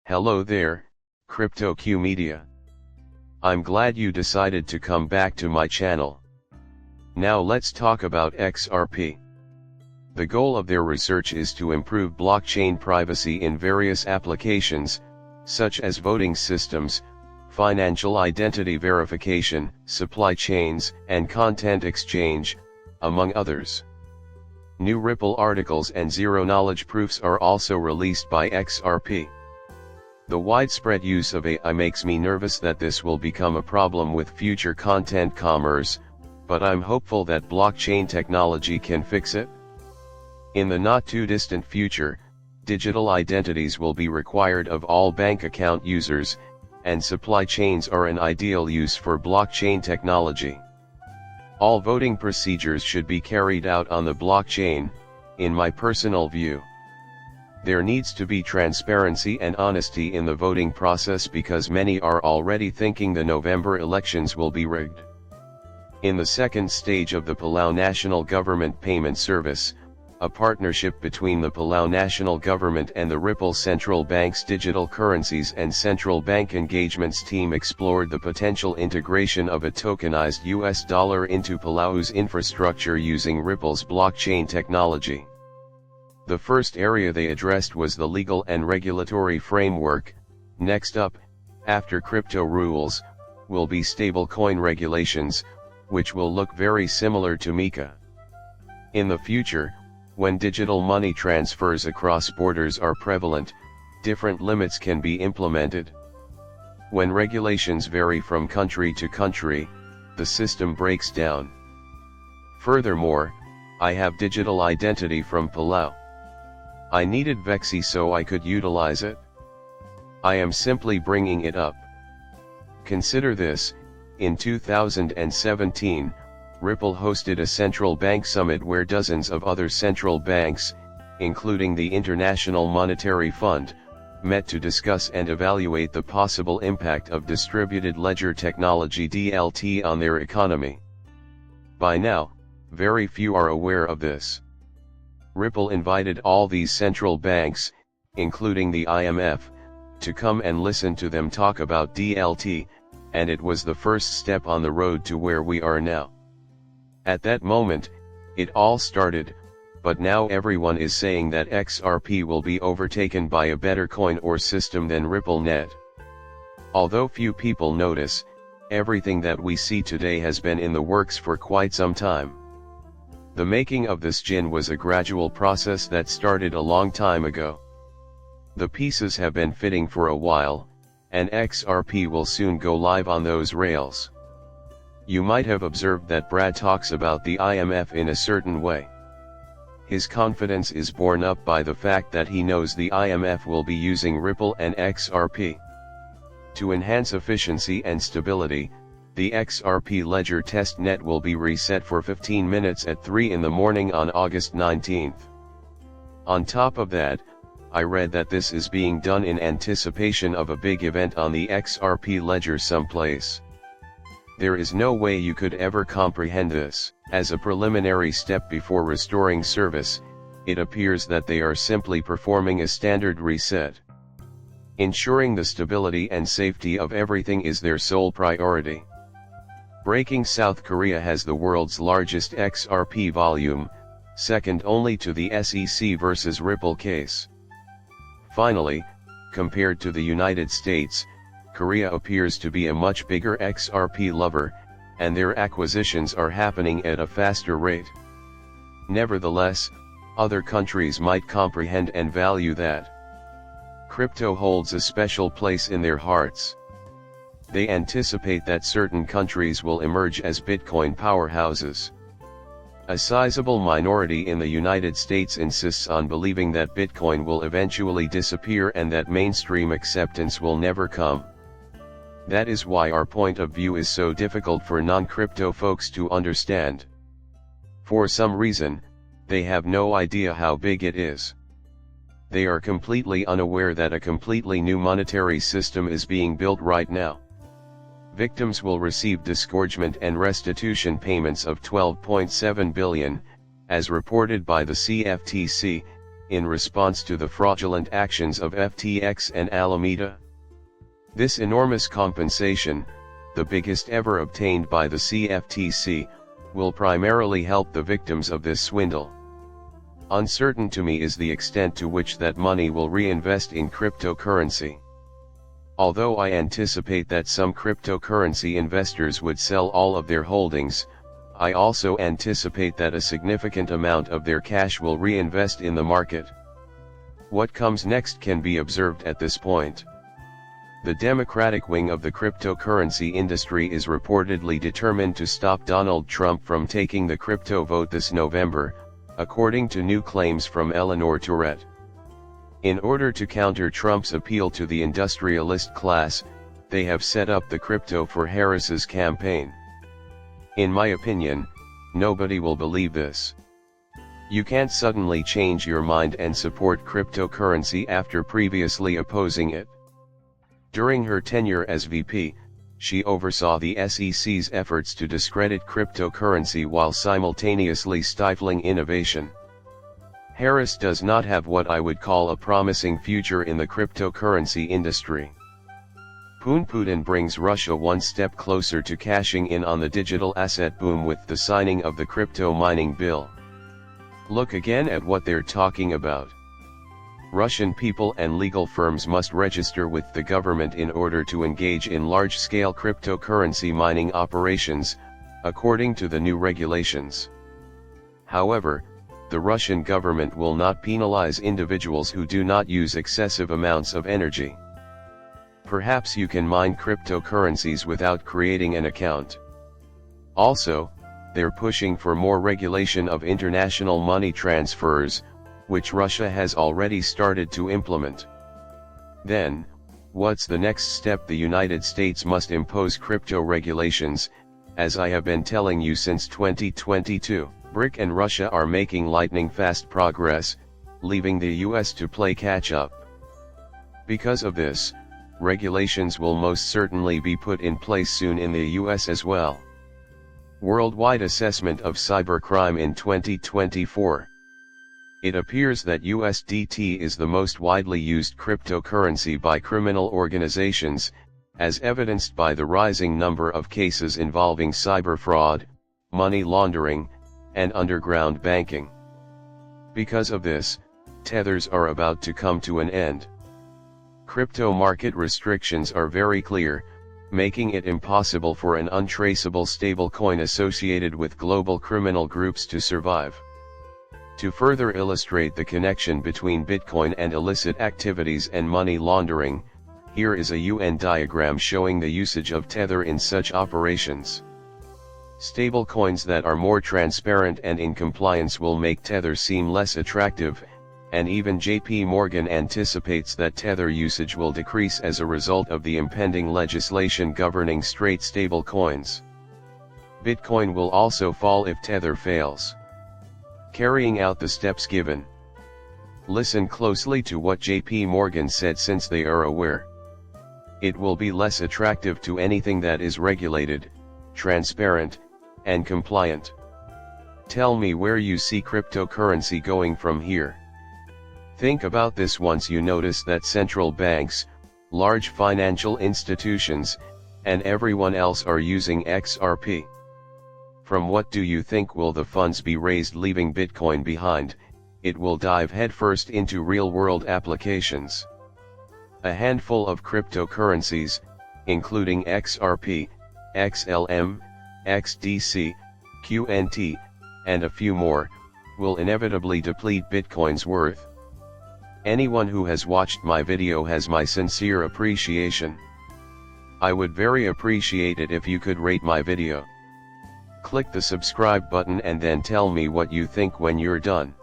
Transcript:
Hello there, CryptoQ Media. I'm glad you decided to come back to my channel. Now let's talk about XRP. The goal of their research is to improve blockchain privacy in various applications, such as voting systems, financial identity verification, supply chains, and content exchange, among others. New Ripple articles and zero-knowledge proofs are also released by XRP. The widespread use of AI makes me nervous that this will become a problem with future content commerce, but I'm hopeful that blockchain technology can fix it. In the not-too-distant future, digital identities will be required of all bank account users, and supply chains are an ideal use for blockchain technology. All voting procedures should be carried out on the blockchain, in my personal view. There needs to be transparency and honesty in the voting process because many are already thinking the November elections will be rigged. In the second stage of the Palau National Government Payment Service, a partnership between the Palau National Government and the Ripple Central Bank's Digital Currencies and Central Bank Engagements team explored the potential integration of a tokenized US dollar into Palau's infrastructure using Ripple's blockchain technology. The first area they addressed was the legal and regulatory framework. Next up, after crypto rules, will be stablecoin regulations, which will look very similar to MiCA. In the future, when digital money transfers across borders are prevalent, different limits can be implemented. When regulations vary from country to country, the system breaks down. Furthermore, I have digital identity from Palau. I needed Vexi so I could utilize it. I am simply bringing it up. Consider this, in 2017, Ripple hosted a central bank summit where dozens of other central banks, including the International Monetary Fund, met to discuss and evaluate the possible impact of distributed ledger technology (DLT) on their economy. By now, very few are aware of this. Ripple invited all these central banks, including the IMF, to come and listen to them talk about DLT, and it was the first step on the road to where we are now. At that moment, it all started, but now everyone is saying that XRP will be overtaken by a better coin or system than RippleNet. Although few people notice, everything that we see today has been in the works for quite some time. The making of this gin was a gradual process that started a long time ago. The pieces have been fitting for a while, and XRP will soon go live on those rails. You might have observed that Brad talks about the IMF in a certain way. His confidence is borne up by the fact that he knows the IMF will be using Ripple and XRP. To enhance efficiency and stability, the XRP ledger testnet will be reset for 15 minutes at 3 in the morning on August 19th. On top of that, I read that this is being done in anticipation of a big event on the XRP ledger someplace. There is no way you could ever comprehend this. As a preliminary step before restoring service, it appears that they are simply performing a standard reset. Ensuring the stability and safety of everything is their sole priority. Breaking: South Korea has the world's largest XRP volume, second only to the SEC versus Ripple case. Finally, compared to the United States, Korea appears to be a much bigger XRP lover, and their acquisitions are happening at a faster rate. Nevertheless, other countries might comprehend and value that. Crypto holds a special place in their hearts. They anticipate that certain countries will emerge as Bitcoin powerhouses. A sizable minority in the United States insists on believing that Bitcoin will eventually disappear and that mainstream acceptance will never come. That is why our point of view is so difficult for non-crypto folks to understand. For some reason, they have no idea how big it is. They are completely unaware that a completely new monetary system is being built right now. Victims will receive disgorgement and restitution payments of $12.7 billion, as reported by the CFTC, in response to the fraudulent actions of FTX and Alameda. This enormous compensation, the biggest ever obtained by the CFTC, will primarily help the victims of this swindle. Uncertain to me is the extent to which that money will reinvest in cryptocurrency. Although I anticipate that some cryptocurrency investors would sell all of their holdings, I also anticipate that a significant amount of their cash will reinvest in the market. What comes next can be observed at this point. The Democratic wing of the cryptocurrency industry is reportedly determined to stop Donald Trump from taking the crypto vote this November, according to new claims from Eleanor Tourette. In order to counter Trump's appeal to the industrialist class, they have set up the Crypto for Harris's campaign. In my opinion, nobody will believe this. You can't suddenly change your mind and support cryptocurrency after previously opposing it. During her tenure as VP, she oversaw the SEC's efforts to discredit cryptocurrency while simultaneously stifling innovation. Harris does not have what I would call a promising future in the cryptocurrency industry. Putin brings Russia one step closer to cashing in on the digital asset boom with the signing of the crypto mining bill. Look again at what they're talking about. Russian people and legal firms must register with the government in order to engage in large-scale cryptocurrency mining operations, according to the new regulations. However, the Russian government will not penalize individuals who do not use excessive amounts of energy. Perhaps you can mine cryptocurrencies without creating an account. Also, they're pushing for more regulation of international money transfers, which Russia has already started to implement. Then, what's the next step? The United States must impose crypto regulations, as I have been telling you since 2022. BRIC and Russia are making lightning-fast progress, leaving the US to play catch-up. Because of this, regulations will most certainly be put in place soon in the US as well. Worldwide assessment of cybercrime in 2024. It appears that USDT is the most widely used cryptocurrency by criminal organizations, as evidenced by the rising number of cases involving cyber fraud, money laundering, and underground banking. Because of this, tethers are about to come to an end. Crypto market restrictions are very clear, making it impossible for an untraceable stablecoin associated with global criminal groups to survive. To further illustrate the connection between Bitcoin and illicit activities and money laundering, here is a UN diagram showing the usage of Tether in such operations. Stablecoins that are more transparent and in compliance will make Tether seem less attractive, and even JP Morgan anticipates that Tether usage will decrease as a result of the impending legislation governing straight stablecoins. Bitcoin will also fall if Tether fails. Carrying out the steps given. Listen closely to what JP Morgan said, since they are aware. It will be less attractive to anything that is regulated, transparent, and compliant. Tell me where you see cryptocurrency going from here. Think about this once you notice that central banks, large financial institutions, and everyone else are using XRP. From what do you think will the funds be raised leaving Bitcoin behind? It will dive headfirst into real-world applications. A handful of cryptocurrencies, including XRP, XLM, XDC, QNT, and a few more, will inevitably deplete Bitcoin's worth. Anyone who has watched my video has my sincere appreciation. I would very appreciate it if you could rate my video. Click the subscribe button and then tell me what you think when you're done.